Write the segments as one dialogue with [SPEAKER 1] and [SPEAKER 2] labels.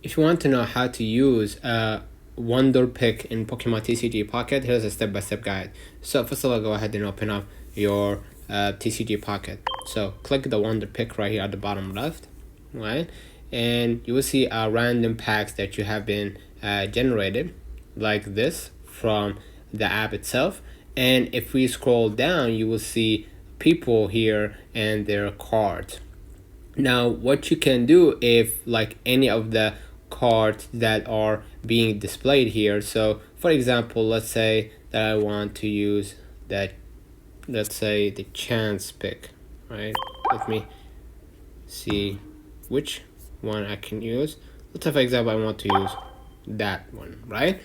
[SPEAKER 1] If you want to know how to use Wonder Pick in Pokemon TCG Pocket, here's a step-by-step guide. So first of all, go ahead and open up your TCG Pocket. So click the Wonder Pick right here at the bottom left, right? And you will see random packs that you have been generated like this from the app itself. And if we scroll down, you will see people here and their cards. Now what you can do if like any of the cards that are being displayed here, so for example, let's say that I want to use that, let's say the chance pick, right? Let me see which one I can use. Let's say for example I want to use that one, right?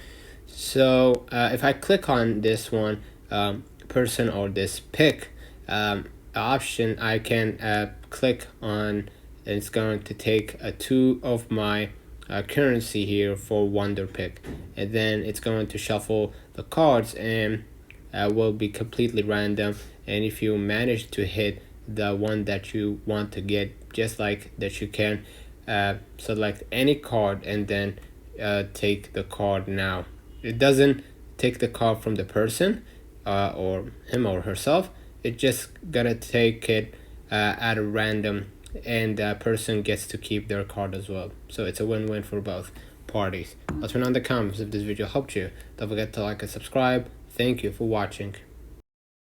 [SPEAKER 1] So if I click on this one, person or this pick option, I can click on, and it's going to take two of my currency here for Wonder Pick, and then it's going to shuffle the cards and will be completely random. And if you manage to hit the one that you want to get, just like that, you can select any card and then take the card. Now it doesn't take the card from the person or him or herself. It just gonna take it at a random, and that person gets to keep their card as well. So it's a win-win for both parties. Let me know in the comments if this video helped you. Don't forget to like and subscribe. Thank you for watching.